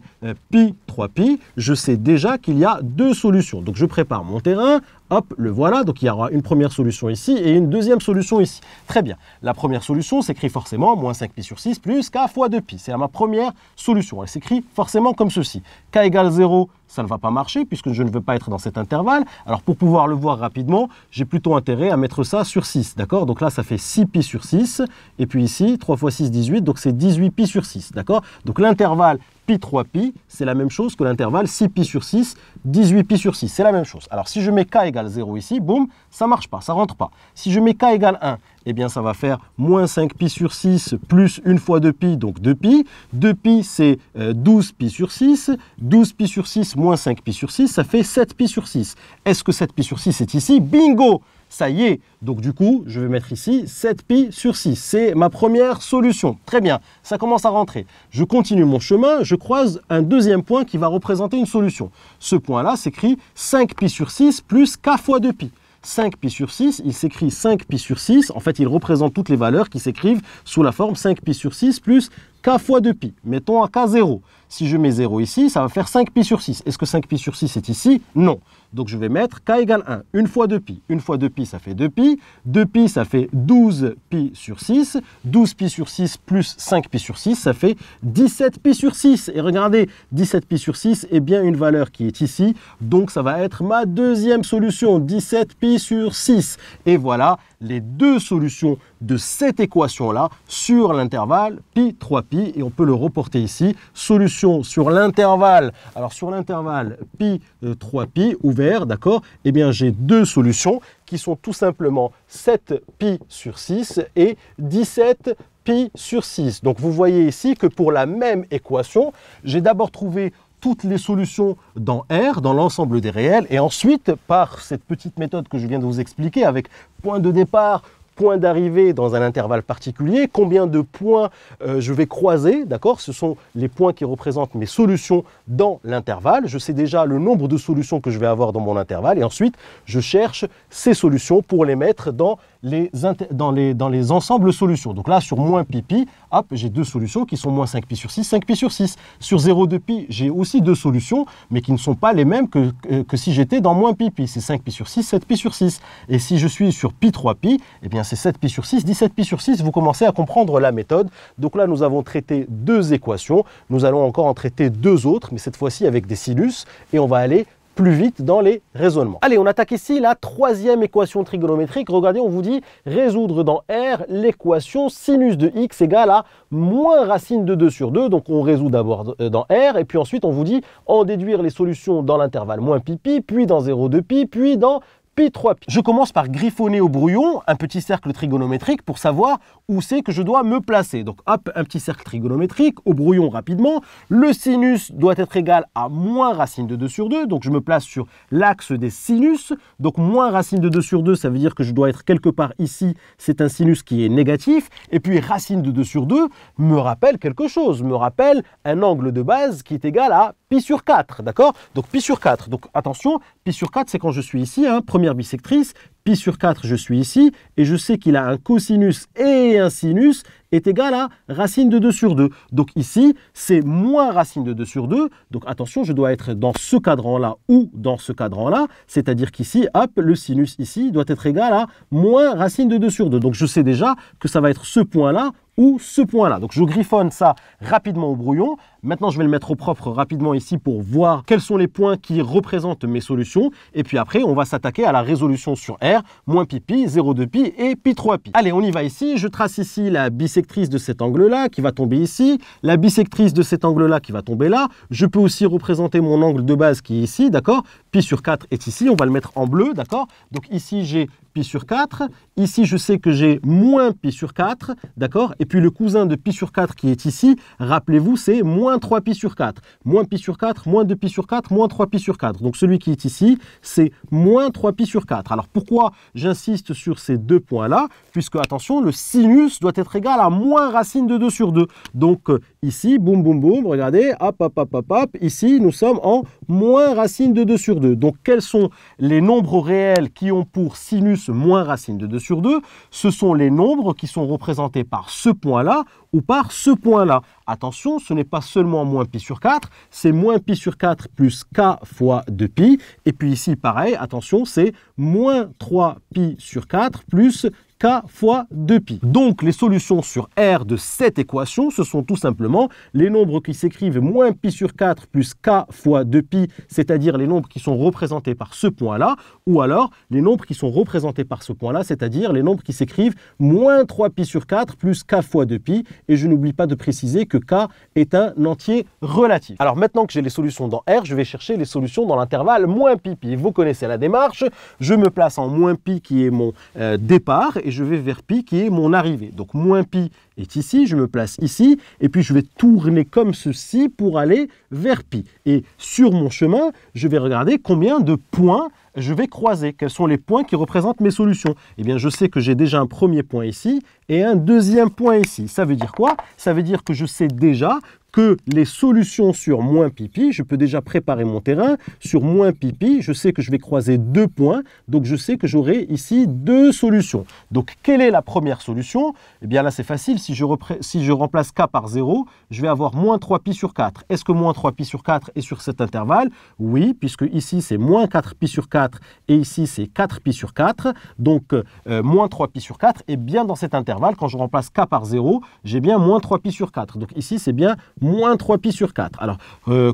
pi, 3pi, je sais déjà qu'il y a 2 solutions. Donc je prépare mon terrain, hop, le voilà. Donc il y aura une première solution ici et une deuxième solution ici. Très bien. La première solution s'écrit forcément moins 5pi sur 6 plus k fois 2pi. C'est ma première solution. Elle s'écrit forcément comme ceci. K égale 0, ça ne va pas marcher puisque je ne veux pas être dans cet intervalle. Alors pour pouvoir le voir rapidement, j'ai plutôt intérêt à mettre ça sur 6. D'accord? Donc là, ça fait 6pi sur 6. Et puis ici, 3 fois 6, 18. Donc c'est 18pi sur 6. D'accord? Donc l'intervalle pi 3pi, c'est la même chose que l'intervalle 6pi sur 6, 18pi sur 6. C'est la même chose. Alors si je mets k égale 0 ici, boum, ça ne marche pas, ça ne rentre pas. Si je mets k égale 1, eh bien ça va faire moins 5pi sur 6 plus 1 fois 2pi, donc 2pi. 2pi, c'est 12pi sur 6. 12pi sur 6 moins 5pi sur 6, ça fait 7pi sur 6. Est-ce que 7pi sur 6 est ici? Bingo! Ça y est, donc du coup, je vais mettre ici 7pi sur 6. C'est ma première solution. Très bien, ça commence à rentrer. Je continue mon chemin, je croise un deuxième point qui va représenter une solution. Ce point-là s'écrit 5pi sur 6 plus k fois 2pi. 5pi sur 6, il s'écrit 5pi sur 6. En fait, il représente toutes les valeurs qui s'écrivent sous la forme 5pi sur 6 plus k fois 2pi. Mettons à k 0. Si je mets 0 ici, ça va faire 5pi sur 6. Est-ce que 5pi sur 6 est ici? Non. Donc je vais mettre k égale 1. 1 fois 2pi. 1 fois 2pi, ça fait 2pi. 2pi, ça fait 12pi sur 6. 12pi sur 6 plus 5pi sur 6, ça fait 17pi sur 6. Et regardez, 17pi sur 6 est bien une valeur qui est ici. Donc ça va être ma deuxième solution, 17pi sur 6. Et voilà les 2 solutions de cette équation-là sur l'intervalle pi 3pi. Et on peut le reporter ici. Solution sur l'intervalle. Alors sur l'intervalle pi 3pi ouvert, d'accord, eh bien j'ai 2 solutions qui sont tout simplement 7pi sur 6 et 17pi sur 6. Donc vous voyez ici que pour la même équation, j'ai d'abord trouvé toutes les solutions dans R, dans l'ensemble des réels, et ensuite, par cette petite méthode que je viens de vous expliquer, avec point de départ, point d'arrivée dans un intervalle particulier, combien de points je vais croiser, d'accord? Ce sont les points qui représentent mes solutions dans l'intervalle. Je sais déjà le nombre de solutions que je vais avoir dans mon intervalle et ensuite, je cherche ces solutions pour les mettre dans les ensembles solutions. Donc là, sur moins pi, hop, j'ai 2 solutions qui sont moins 5pi sur 6, 5pi sur 6. Sur 0,2pi, j'ai aussi 2 solutions, mais qui ne sont pas les mêmes que si j'étais dans moins pi. C'est 5pi sur 6, 7pi sur 6. Et si je suis sur pi 3pi, eh bien c'est 7pi sur 6, 17pi sur 6. Vous commencez à comprendre la méthode. Donc là, nous avons traité 2 équations. Nous allons encore en traiter 2 autres, mais cette fois-ci avec des sinus. Et on va aller plus vite dans les raisonnements. Allez, on attaque ici la 3e équation trigonométrique. Regardez, on vous dit résoudre dans R l'équation sinus de x égale à moins racine de 2 sur 2. Donc on résout d'abord dans R et puis ensuite on vous dit en déduire les solutions dans l'intervalle moins pi, puis dans 0,2pi, puis dans pi 3pi. Je commence par griffonner au brouillon un petit cercle trigonométrique pour savoir où c'est que je dois me placer. Donc hop, un petit cercle trigonométrique au brouillon rapidement. Le sinus doit être égal à moins racine de 2 sur 2. Donc je me place sur l'axe des sinus. Donc moins racine de 2 sur 2, ça veut dire que je dois être quelque part ici. C'est un sinus qui est négatif. Et puis racine de 2 sur 2 me rappelle quelque chose. Me rappelle un angle de base qui est égal à pi sur 4. D'accord? Donc pi sur 4. Donc attention, pi sur 4, c'est quand je suis ici, hein, première bisectrice, pi sur 4, je suis ici, et je sais qu'il a un cosinus et un sinus est égal à racine de 2 sur 2. Donc ici, c'est moins racine de 2 sur 2. Donc attention, je dois être dans ce cadran-là ou dans ce cadran-là. C'est-à-dire qu'ici, hop, le sinus ici doit être égal à moins racine de 2 sur 2. Donc je sais déjà que ça va être ce point-là ou ce point-là. Donc je griffonne ça rapidement au brouillon. Maintenant, je vais le mettre au propre rapidement ici pour voir quels sont les points qui représentent mes solutions. Et puis après, on va s'attaquer à la résolution sur R, moins pi, 0,2pi et pi 3pi. Allez, on y va ici. Je trace ici la bisectrice de cet angle-là qui va tomber ici, la bisectrice de cet angle-là qui va tomber là. Je peux aussi représenter mon angle de base qui est ici, d'accord? Pi sur 4 est ici, on va le mettre en bleu, d'accord? Donc ici, j'ai pi sur 4. Ici, je sais que j'ai moins pi sur 4, d'accord? Et puis le cousin de pi sur 4 qui est ici, rappelez-vous, c'est moins 3 pi sur 4. Moins pi sur 4, moins 2 pi sur 4, moins 3 pi sur 4. Donc celui qui est ici, c'est moins 3 pi sur 4. Alors pourquoi j'insiste sur ces deux points-là? Puisque, attention, le sinus doit être égal à moins racine de 2 sur 2. Donc ici, boum, boum, boum, regardez, hop, hop, hop, hop, hop. Ici, nous sommes en moins racine de 2 sur 2. Donc quels sont les nombres réels qui ont pour sinus moins racine de 2 sur 2? Ce sont les nombres qui sont représentés par ce point-là ou par ce point-là. Attention, ce n'est pas seulement moins pi sur 4, c'est moins pi sur 4 plus k fois 2pi. Et puis ici, pareil, attention, c'est moins 3 pi sur 4 plus k fois 2pi. Donc, les solutions sur R de cette équation, ce sont tout simplement les nombres qui s'écrivent moins pi sur 4 plus k fois 2pi, c'est-à-dire les nombres qui sont représentés par ce point-là, ou alors les nombres qui sont représentés par ce point-là, c'est-à-dire les nombres qui s'écrivent moins 3 pi sur 4 plus k fois 2pi. Et je n'oublie pas de préciser que k est un entier relatif. Alors maintenant que j'ai les solutions dans R, je vais chercher les solutions dans l'intervalle moins pi pi. Vous connaissez la démarche, je me place en moins pi qui est mon départ et je vais vers pi qui est mon arrivée. Donc moins pi est ici, je me place ici et puis je vais tourner comme ceci pour aller vers pi. Et sur mon chemin, je vais regarder combien de points je vais croiser. Quels sont les points qui représentent mes solutions? Eh bien, je sais que j'ai déjà un premier point ici et un deuxième point ici. Ça veut dire quoi? Ça veut dire que je sais déjà que les solutions sur moins pi pi, je peux déjà préparer mon terrain. Sur moins pi pi, je sais que je vais croiser deux points, donc je sais que j'aurai ici deux solutions. Donc, quelle est la première solution? Eh bien là, c'est facile. Si je remplace k par 0, je vais avoir moins 3 pi sur 4. Est-ce que moins 3 pi sur 4 est sur cet intervalle? Oui, puisque ici, c'est moins 4 pi sur 4 et ici, c'est 4 pi sur 4. Donc, moins 3 pi sur 4 est bien dans cet intervalle. Quand je remplace k par 0, j'ai bien moins 3 pi sur 4. Donc ici, c'est bien moins 3 pi sur 4. Alors,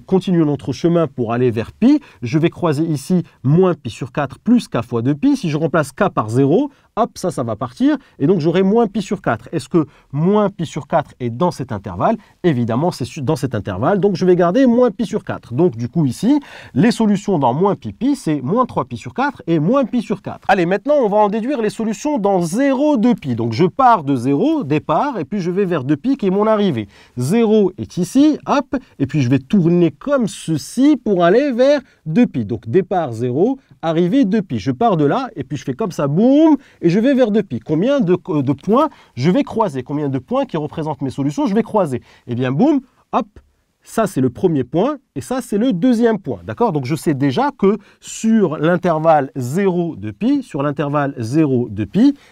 continuons notre chemin pour aller vers pi. Je vais croiser ici moins pi sur 4 plus k fois 2pi. Si je remplace k par 0, hop, ça va partir. Et donc, j'aurai moins pi sur 4. Est-ce que moins pi sur 4 est dans cet intervalle? Évidemment, c'est dans cet intervalle. Donc, je vais garder moins pi sur 4. Donc, du coup, ici, les solutions dans moins pi pi, c'est moins 3 pi sur 4 et moins pi sur 4. Allez, maintenant, on va en déduire les solutions dans 0, 2pi. Donc, je pars de 0, départ, et puis je vais vers 2pi qui est mon arrivée. 0 est ici, hop, et puis je vais tourner comme ceci pour aller vers 2pi. Donc, départ 0, arrivée 2pi. Je pars de là, et puis je fais comme ça, boum, et je vais vers 2pi. Combien de points je vais croiser? Combien de points qui représentent mes solutions je vais croiser? Eh bien, boum, hop, ça c'est le premier point et ça c'est le deuxième point. D'accord? Donc je sais déjà que sur l'intervalle 0 de pi,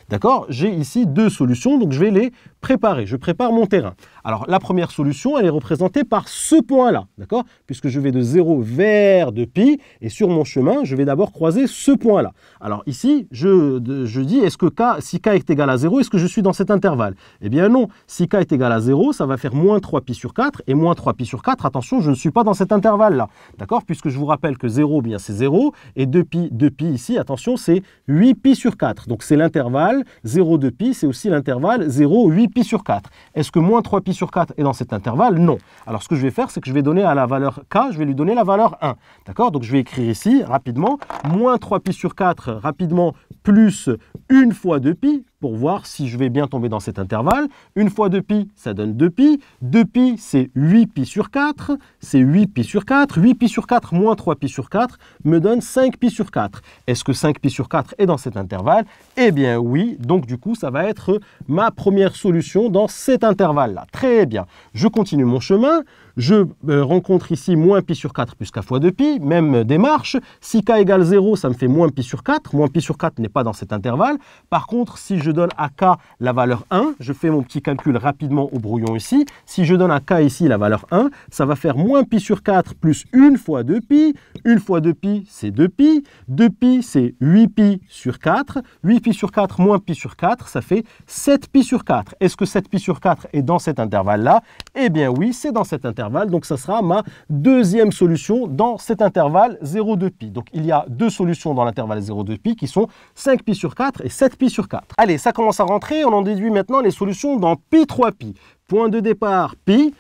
d'accord, j'ai ici deux solutions, donc je vais les préparer. Je prépare mon terrain. Alors la première solution, elle est représentée par ce point-là, d'accord? Puisque je vais de 0 vers 2pi et sur mon chemin, je vais d'abord croiser ce point-là. Alors ici, je dis, est-ce que si k est égal à 0, est-ce que je suis dans cet intervalle? Eh bien non, si k est égal à 0, ça va faire moins 3 pi sur 4 et moins 3 pi sur 4, attention, je ne suis pas dans cet intervalle-là, d'accord? Puisque je vous rappelle que 0, bien c'est 0 et 2pi ici, attention, c'est 8 pi sur 4. Donc c'est l'intervalle 0, 2pi, c'est aussi l'intervalle 0, 8 pi sur 4. Est-ce que moins 3 pi sur 4 est dans cet intervalle? Non. Alors ce que je vais faire, c'est que je vais donner à la valeur k, je vais lui donner la valeur 1. D'accord? Donc je vais écrire ici, rapidement, moins 3 pi sur 4, rapidement, plus 1 fois 2pi, pour voir si je vais bien tomber dans cet intervalle. 1 fois 2pi, ça donne 2pi. 2pi, c'est 8 pi sur 4. C'est 8 pi sur 4. 8 pi sur 4 moins 3 pi sur 4 me donne 5 pi sur 4. Est-ce que 5 pi sur 4 est dans cet intervalle? Eh bien oui. Donc du coup, ça va être ma première solution dans cet intervalle-là. Très bien. Je continue mon chemin. Je rencontre ici moins pi sur 4 plus k fois 2pi, même démarche. Si k égale 0, ça me fait moins pi sur 4. Moins pi sur 4 n'est pas dans cet intervalle. Par contre, si je donne à k la valeur 1, je fais mon petit calcul rapidement au brouillon ici. Si je donne à k ici la valeur 1, ça va faire moins pi sur 4 plus 1 fois 2pi. 1 fois 2pi, c'est 2pi. 2pi, c'est 8 pi sur 4. 8 pi sur 4 moins pi sur 4, ça fait 7 pi sur 4. Est-ce que 7 pi sur 4 est dans cet intervalle-là? Eh bien oui, c'est dans cet intervalle. Donc, ça sera ma deuxième solution dans cet intervalle 0,2pi. Donc, il y a deux solutions dans l'intervalle 0,2pi qui sont 5 pi sur 4 et 7 pi sur 4. Allez, ça commence à rentrer. On en déduit maintenant les solutions dans pi 3pi. Point de départ, pi.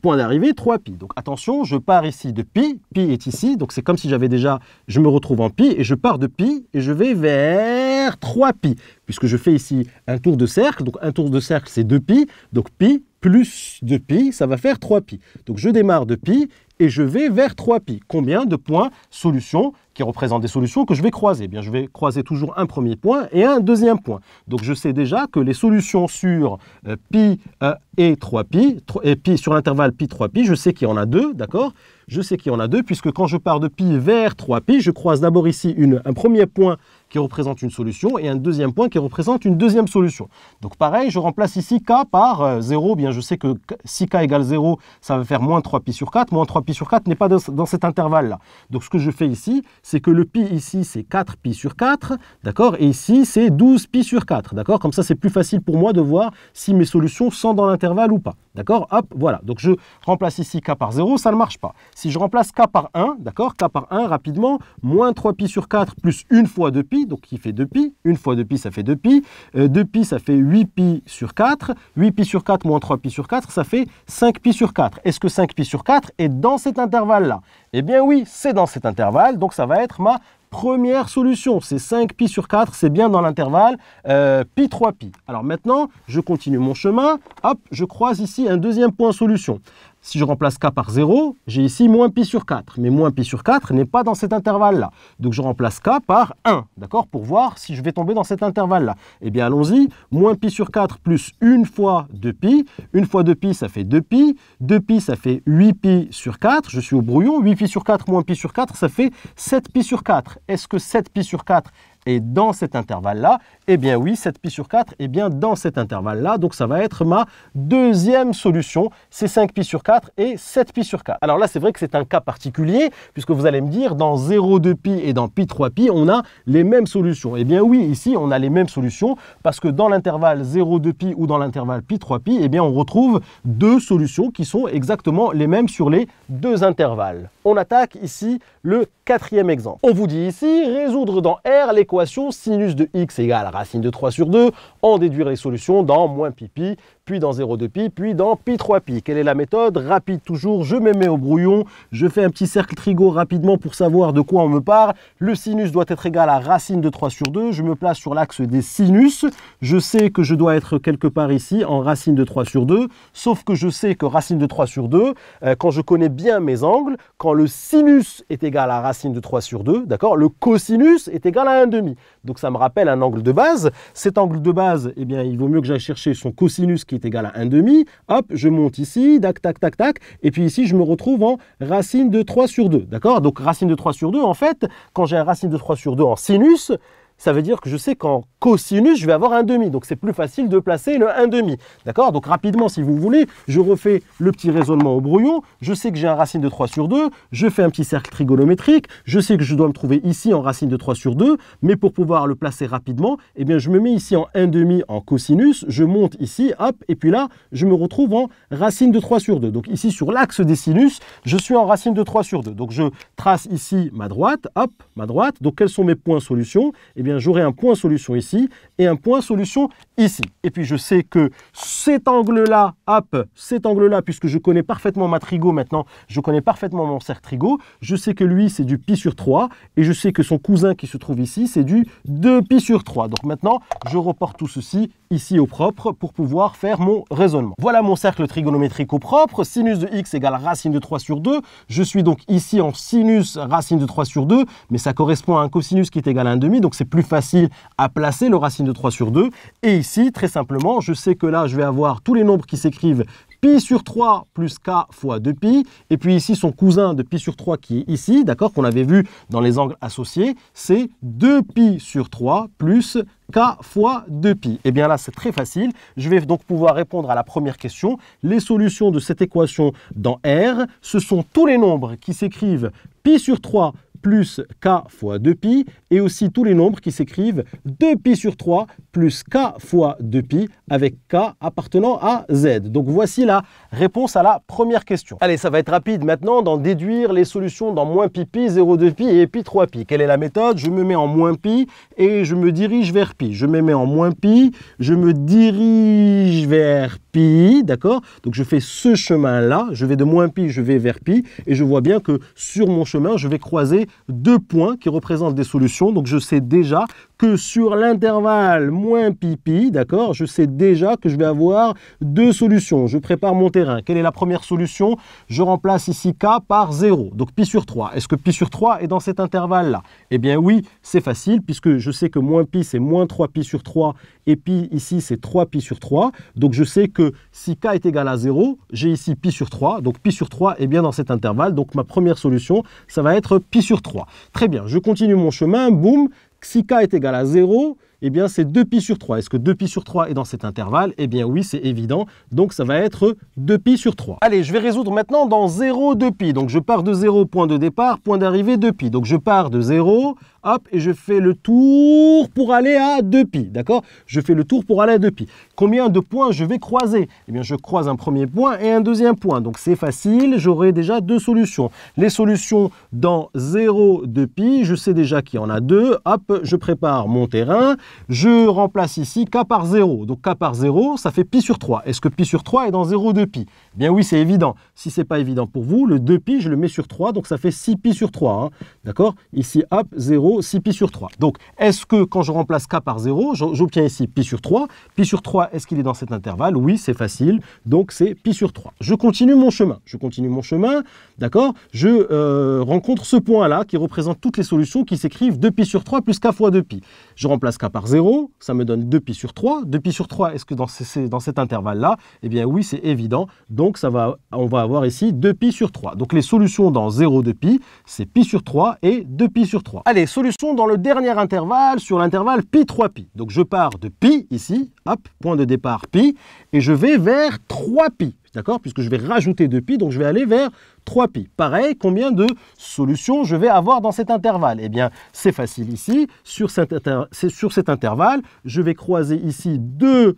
point d'arrivée 3pi. Donc attention, je pars ici de pi, pi est ici, donc c'est comme si j'avais déjà, je me retrouve en pi, et je pars de pi, et je vais vers 3pi, puisque je fais ici un tour de cercle, donc un tour de cercle c'est 2pi, donc pi plus 2pi, ça va faire 3pi. Donc je démarre de pi, et je vais vers 3pi. Combien de points solutions qui représentent des solutions que je vais croiser? Eh bien, je vais croiser toujours un premier point et un deuxième point. Donc, je sais déjà que les solutions sur pi et 3pi, et pi sur l'intervalle pi 3pi, je sais qu'il y en a deux, d'accord? Je sais qu'il y en a deux, puisque quand je pars de pi vers 3pi, je croise d'abord ici un premier point qui représente une solution et un deuxième point qui représente une deuxième solution. Donc pareil, je remplace ici k par 0. Bien, je sais que si k égale 0, ça va faire moins 3pi sur 4. Moins 3pi sur 4 n'est pas dans cet intervalle-là. Donc ce que je fais ici, c'est que le pi ici, c'est 4pi sur 4, d'accord? Et ici, c'est 12pi sur 4, d'accord? Comme ça, c'est plus facile pour moi de voir si mes solutions sont dans l'intervalle ou pas, d'accord? Hop, voilà. Donc je remplace ici k par 0, ça ne marche pas. Si je remplace k par 1, d'accord? K par 1, rapidement, moins 3pi sur 4 plus une fois 2pi, donc qui fait 2pi. Une fois 2pi, ça fait 2pi. 2pi, ça fait 8pi sur 4. 8pi sur 4 moins 3pi sur 4, ça fait 5pi sur 4. Est-ce que 5pi sur 4 est dans cet intervalle-là? Eh bien oui, c'est dans cet intervalle, donc ça va être ma première solution. C'est 5pi sur 4, c'est bien dans l'intervalle pi 3pi. Alors maintenant, je continue mon chemin. Hop, je croise ici un deuxième point solution. Si je remplace k par 0, j'ai ici moins pi sur 4. Mais moins pi sur 4 n'est pas dans cet intervalle-là. Donc je remplace k par 1, d'accord, pour voir si je vais tomber dans cet intervalle-là. Eh bien allons-y, moins pi sur 4 plus une fois 2pi. Une fois 2pi, ça fait 2pi. 2pi, ça fait 8pi sur 4. Je suis au brouillon. 8pi sur 4 moins pi sur 4, ça fait 7pi sur 4. Est-ce que 7pi sur 4 est dans cet intervalle-là? Eh bien oui, 7pi sur 4 est bien dans cet intervalle-là. Donc ça va être ma deuxième solution. C'est 5pi sur 4 et 7pi sur 4. Alors là, c'est vrai que c'est un cas particulier, puisque vous allez me dire, dans 0,2pi et dans pi 3pi, on a les mêmes solutions. Eh bien oui, ici, on a les mêmes solutions, parce que dans l'intervalle 0,2pi ou dans l'intervalle pi 3pi, eh bien on retrouve deux solutions qui sont exactement les mêmes sur les deux intervalles. On attaque ici le quatrième exemple. On vous dit ici, résoudre dans R l'équation sinus de x égale racine de 3 sur 2, en déduire les solutions dans moins pi pi, puis dans 0,2pi, puis dans pi 3pi. Quelle est la méthode? Rapide toujours, je me mets au brouillon, je fais un petit cercle trigo rapidement pour savoir de quoi on me parle. Le sinus doit être égal à racine de 3 sur 2, je me place sur l'axe des sinus, je sais que je dois être quelque part ici en racine de 3 sur 2, sauf que je sais que racine de 3 sur 2, quand je connais bien mes angles, quand le sinus est égal à racine de 3 sur 2, d'accord, le cosinus est égal à 1,5. Donc ça me rappelle un angle de base. Cet angle de base, eh bien, il vaut mieux que j'aille chercher son cosinus qui est égal à 1,5. Hop, je monte ici, tac, tac, tac, tac. Et puis ici, je me retrouve en racine de 3 sur 2. D'accord? Donc racine de 3 sur 2, en fait, quand j'ai un racine de 3 sur 2 en sinus, ça veut dire que je sais qu'en cosinus, je vais avoir 1,5. Donc, c'est plus facile de placer le 1,5. D'accord? Donc, rapidement, si vous voulez, je refais le petit raisonnement au brouillon. Je sais que j'ai un racine de 3 sur 2. Je fais un petit cercle trigonométrique. Je sais que je dois me trouver ici en racine de 3 sur 2. Mais pour pouvoir le placer rapidement, eh bien, je me mets ici en 1,5 en cosinus. Je monte ici, hop. Et puis là, je me retrouve en racine de 3 sur 2. Donc, ici, sur l'axe des sinus, je suis en racine de 3 sur 2. Donc, je trace ici ma droite. Hop, ma droite. Donc, quels sont mes points solutions? Eh bien, j'aurai un point solution ici et un point solution ici. Et puis, je sais que cet angle-là, hop, cet angle-là, puisque je connais parfaitement ma trigo maintenant, je connais parfaitement mon cercle trigo, je sais que lui, c'est du pi sur 3 et je sais que son cousin qui se trouve ici, c'est du 2pi sur 3. Donc maintenant, je reporte tout ceci ici au propre pour pouvoir faire mon raisonnement. Voilà mon cercle trigonométrique au propre. Sinus de x égale racine de 3 sur 2. Je suis donc ici en sinus racine de 3 sur 2, mais ça correspond à un cosinus qui est égal à 1,5, donc c'est plus facile à placer le racine de 3 sur 2. Et ici, très simplement, je sais que là, je vais avoir tous les nombres qui s'écrivent pi sur 3 plus k fois 2pi. Et puis ici, son cousin de pi sur 3 qui est ici, d'accord, qu'on avait vu dans les angles associés, c'est 2pi sur 3 plus k fois 2pi. Et bien là, c'est très facile. Je vais donc pouvoir répondre à la première question. Les solutions de cette équation dans R, ce sont tous les nombres qui s'écrivent pi sur 3 plus k fois 2pi, et aussi tous les nombres qui s'écrivent 2pi sur 3 plus k fois 2pi, avec k appartenant à z. Donc voici la réponse à la première question. Allez, ça va être rapide maintenant d'en déduire les solutions dans moins pi pi, 0,2pi et pi 3pi. Quelle est la méthode? Je me mets en moins pi et je me dirige vers pi. Je me mets en moins pi, je me dirige vers pi, d'accord? Donc je fais ce chemin-là, je vais de moins pi, je vais vers pi, et je vois bien que sur mon chemin, je vais croiser deux points qui représentent des solutions. Donc je sais déjà que sur l'intervalle moins pi pi, d'accord, je sais déjà que je vais avoir deux solutions. Je prépare mon terrain. Quelle est la première solution? Je remplace ici k par 0, donc pi sur 3. Est-ce que pi sur 3 est dans cet intervalle-là? Eh bien oui, c'est facile, puisque je sais que moins pi, c'est moins 3 pi sur 3, et pi ici, c'est 3 pi sur 3. Donc je sais que si k est égal à 0, j'ai ici pi sur 3, donc pi sur 3 est bien dans cet intervalle. Donc ma première solution, ça va être pi sur 3. Très bien, je continue mon chemin, boum. Si k est égal à 0, eh bien c'est 2pi sur 3. Est-ce que 2pi sur 3 est dans cet intervalle? Eh bien oui, c'est évident. Donc ça va être 2pi sur 3. Allez, je vais résoudre maintenant dans 0, 2pi. Donc je pars de 0, point de départ, point d'arrivée 2pi. Donc je pars de 0, hop, et je fais le tour pour aller à 2pi. D'accord? Je fais le tour pour aller à 2pi. Combien de points je vais croiser? Eh bien je croise un premier point et un deuxième point. Donc c'est facile, j'aurai déjà deux solutions. Les solutions dans 0, 2pi, je sais déjà qu'il y en a deux. Hop, je prépare mon terrain. Je remplace ici k par 0. Donc k par 0, ça fait pi sur 3. Est-ce que pi sur 3 est dans 0, 2pi? Eh bien oui, c'est évident. Si ce n'est pas évident pour vous, le 2pi, je le mets sur 3, donc ça fait 6pi sur 3. Hein. D'accord? Ici, hop, 0, 6pi sur 3. Donc, est-ce que quand je remplace k par 0, j'obtiens ici pi sur 3? Pi sur 3, est-ce qu'il est dans cet intervalle? Oui, c'est facile. Donc, c'est pi sur 3. Je continue mon chemin. D'accord? Je rencontre ce point-là qui représente toutes les solutions qui s'écrivent 2pi sur 3 plus k fois 2pi. Je remplace k par 0, ça me donne 2pi sur 3. 2pi sur 3, est-ce que c'est dans cet intervalle-là? Eh bien oui, c'est évident. Donc on va avoir ici 2pi sur 3. Donc les solutions dans 0, 2pi, c'est pi sur 3 et 2pi sur 3. Allez, solution dans le dernier intervalle, sur l'intervalle pi 3pi. Donc je pars de pi ici, hop, point de départ pi, et je vais vers 3pi. D'accord? Puisque je vais rajouter 2pi, donc je vais aller vers 3pi. Pareil, combien de solutions je vais avoir dans cet intervalle? Eh bien, c'est facile ici. Sur cet intervalle, je vais croiser ici deux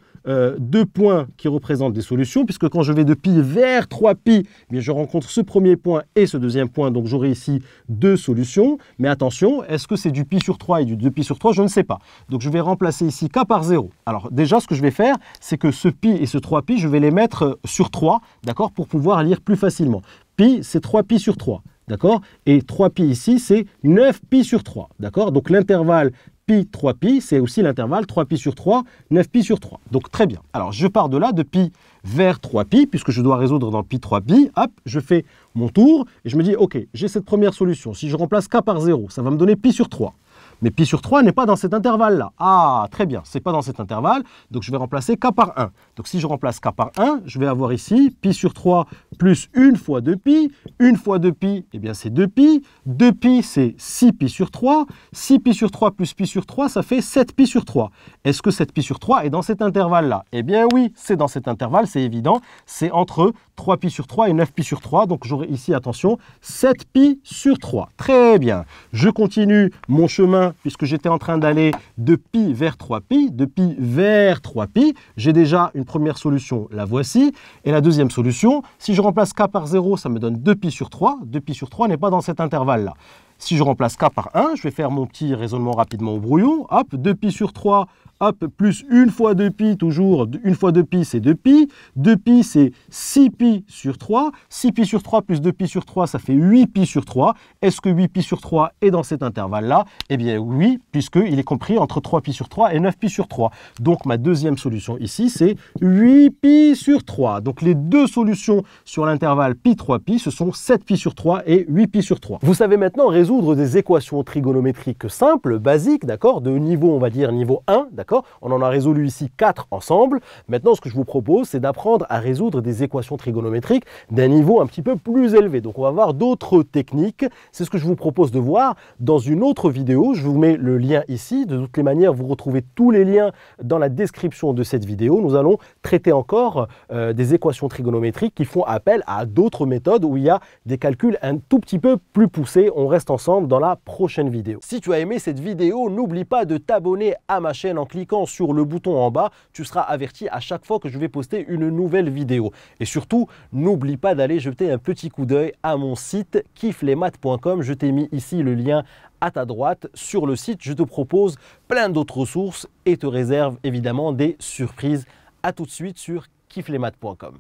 points qui représentent des solutions, puisque quand je vais de pi vers 3pi, eh bien, je rencontre ce premier point et ce deuxième point, donc j'aurai ici deux solutions. Mais attention, est-ce que c'est du pi sur 3 et du 2pi sur 3? Je ne sais pas. Donc je vais remplacer ici k par 0. Alors déjà, ce que je vais faire, c'est que ce pi et ce 3pi, je vais les mettre sur 3, d'accord, pour pouvoir lire plus facilement. Pi, c'est 3pi sur 3, d'accord? Et 3pi ici, c'est 9pi sur 3, d'accord? Donc l'intervalle pi 3pi, c'est aussi l'intervalle 3pi sur 3, 9pi sur 3. Donc très bien. Alors je pars de là, de pi vers 3pi, puisque je dois résoudre dans pi 3pi. Hop, je fais mon tour et je me dis, ok, j'ai cette première solution. Si je remplace k par 0, ça va me donner pi sur 3. Mais pi sur 3 n'est pas dans cet intervalle-là. Ah, très bien, c'est pas dans cet intervalle, donc je vais remplacer k par 1. Donc si je remplace k par 1, je vais avoir ici pi sur 3 plus 1 fois 2pi. 1 fois 2pi, eh bien c'est 2pi. 2pi, c'est 6pi sur 3. 6pi sur 3 plus pi sur 3, ça fait 7pi sur 3. Est-ce que 7pi sur 3 est dans cet intervalle-là? Eh bien oui, c'est dans cet intervalle, c'est évident. C'est entre 3pi sur 3 et 9pi sur 3. Donc j'aurai ici, attention, 7pi sur 3. Très bien. Je continue mon chemin puisque j'étais en train d'aller de pi vers 3pi, de pi vers 3pi. J'ai déjà une première solution, la voici. Et la deuxième solution, si je remplace k par 0, ça me donne 2pi sur 3. 2pi sur 3 n'est pas dans cet intervalle-là. Si je remplace k par 1, je vais faire mon petit raisonnement rapidement au brouillon. Hop, 2pi sur 3, hop, plus 1 fois 2pi, toujours 1 fois 2pi, c'est 2pi. 2pi, c'est 6pi sur 3. 6pi sur 3 plus 2pi sur 3, ça fait 8pi sur 3. Est-ce que 8pi sur 3 est dans cet intervalle-là? Eh bien oui, puisqu'il est compris entre 3pi sur 3 et 9pi sur 3. Donc ma deuxième solution ici, c'est 8pi sur 3. Donc les deux solutions sur l'intervalle pi 3pi, ce sont 7pi sur 3 et 8pi sur 3. Vous savez maintenant résoudre des équations trigonométriques simples, basiques, d'accord, de niveau, on va dire niveau 1, d'accord. On en a résolu ici 4 ensemble. Maintenant, ce que je vous propose, c'est d'apprendre à résoudre des équations trigonométriques d'un niveau un petit peu plus élevé. Donc, on va voir d'autres techniques. C'est ce que je vous propose de voir dans une autre vidéo. Je vous mets le lien ici. De toutes les manières, vous retrouvez tous les liens dans la description de cette vidéo. Nous allons traiter encore des équations trigonométriques qui font appel à d'autres méthodes où il y a des calculs un tout petit peu plus poussés. On reste ensemble dans la prochaine vidéo. Si tu as aimé cette vidéo, n'oublie pas de t'abonner à ma chaîne en cliquant sur le bouton en bas. Tu seras averti à chaque fois que je vais poster une nouvelle vidéo. Et surtout, n'oublie pas d'aller jeter un petit coup d'œil à mon site kifflesmaths.com. Je t'ai mis ici le lien à ta droite. Sur le site, je te propose plein d'autres ressources et te réserve évidemment des surprises. À tout de suite sur kifflesmaths.com.